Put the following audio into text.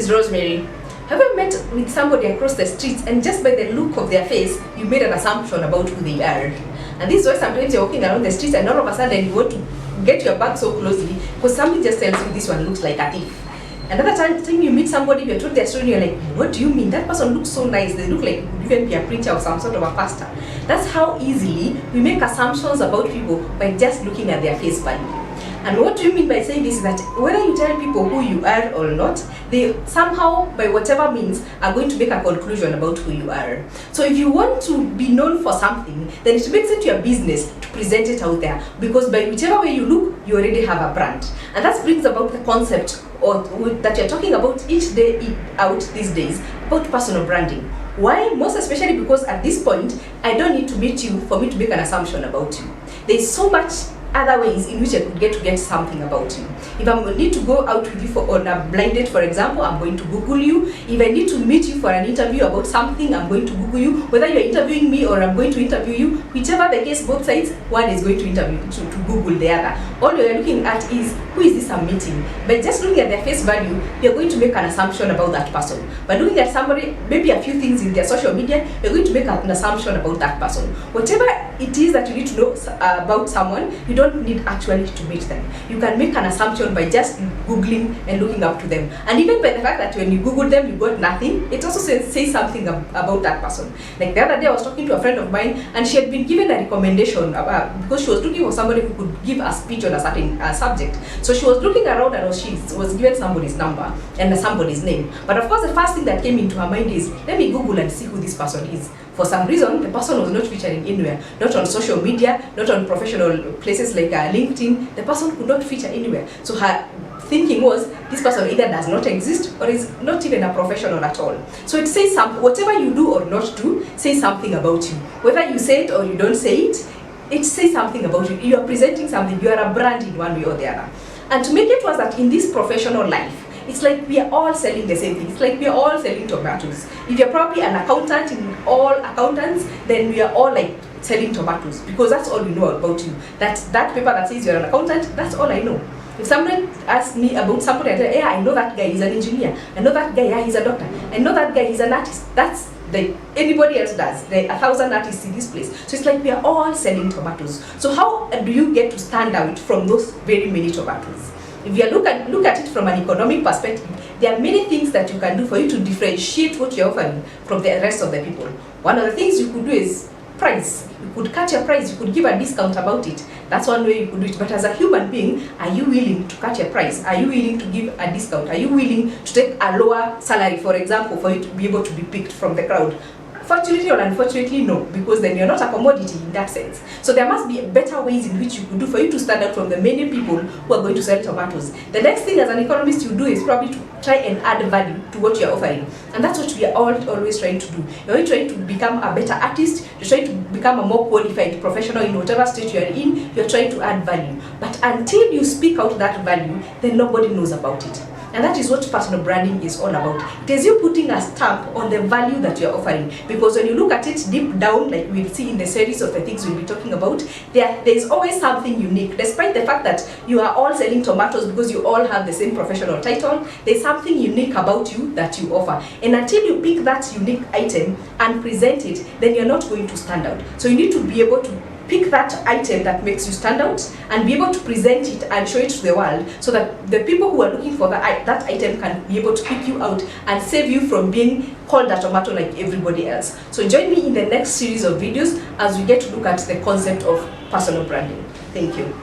is Rosemary. Have you met with somebody across the streets and just by the look of their face, you made an assumption about who they are? And this is why sometimes you're walking around the streets and all of a sudden you want to get your bag so closely because somebody just tells you this one looks like a thief. Another time you meet somebody, you're told their story, you're like, what do you mean? That person looks so nice. They look like even be a preacher or some sort of a pastor. That's how easily we make assumptions about people by just looking at their face value. And what do you mean by saying this is that whether you tell people who you are or not, they somehow, by whatever means, are going to make a conclusion about who you are. So if you want to be known for something, then it makes it your business to present it out there. Because by whichever way you look, you already have a brand. And that brings about the concept that you're talking about each day out these days, about personal branding. Why? Most especially because at this point, I don't need to meet you for me to make an assumption about you. There's so much other ways in which I could get something about you. If I need to go out with you on a blind date, for example, I'm going to Google you. If I need to meet you for an interview about something, I'm going to Google you. Whether you're interviewing me or I'm going to interview you, whichever the case, both sides, one is going to Google the other. All you're looking at is, who is this I'm meeting? By just looking at their face value, you're going to make an assumption about that person. By looking at somebody, maybe a few things in their social media, you're going to make an assumption about that person. Whatever it is that you need to know about someone, you don't need actually to meet them. You can make an assumption by just Googling and looking up to them. And even by the fact that when you Google them, you got nothing, it also says something about that person. Like the other day, I was talking to a friend of mine, and she had been given a recommendation because she was looking for somebody who could give a speech on a certain subject. So she was looking around and she was given somebody's number and somebody's name. But of course, the first thing that came into her mind is, let me Google and see who this person is. For some reason, the person was not featuring anywhere, not on social media, not on professional places like LinkedIn. The person could not feature anywhere. So her thinking was, this person either does not exist or is not even a professional at all. So it says whatever you do or not do, says something about you. Whether you say it or you don't say it, it says something about you. You are presenting something. You are a brand in one way or the other. And to make it worse, that in this professional life, it's like we are all selling the same thing. It's like we are all selling tomatoes. If you're probably an accountant in all accountants, then we are all like selling tomatoes because that's all we know about you. That paper that says you're an accountant, that's all I know. If someone asks me about somebody, I tell, yeah, I know that guy, he's an engineer. I know that guy, yeah, he's a doctor. I know that guy, he's an artist. That's like anybody else does. There are 1,000 artists in this place. So it's like we are all selling tomatoes. So how do you get to stand out from those very many tomatoes? If you look at it from an economic perspective, there are many things that you can do for you to differentiate what you're offering from the rest of the people. One of the things you could do is price. You could cut your price, you could give a discount about it. That's one way you could do it. But as a human being, are you willing to cut your price? Are you willing to give a discount? Are you willing to take a lower salary, for example, for you to be able to be picked from the crowd? Fortunately or unfortunately, no, because then you're not a commodity in that sense. So there must be better ways in which you could do for you to stand out from the many people who are going to sell tomatoes. The next thing as an economist you do is probably to try and add value to what you're offering. And that's what we are always trying to do. You're trying to become a better artist, you're trying to become a more qualified professional in whatever state you're in, you're trying to add value. But until you speak out that value, then nobody knows about it. And that is what personal branding is all about. It is you putting a stamp on the value that you're offering. Because when you look at it deep down, like we'll see in the series of the things we'll be talking about, there's always something unique. Despite the fact that you are all selling tomatoes because you all have the same professional title, there's something unique about you that you offer. And until you pick that unique item and present it, then you're not going to stand out. So you need to be able to pick that item that makes you stand out and be able to present it and show it to the world so that the people who are looking for that item can be able to pick you out and save you from being called a tomato like everybody else. So join me in the next series of videos as we get to look at the concept of personal branding. Thank you.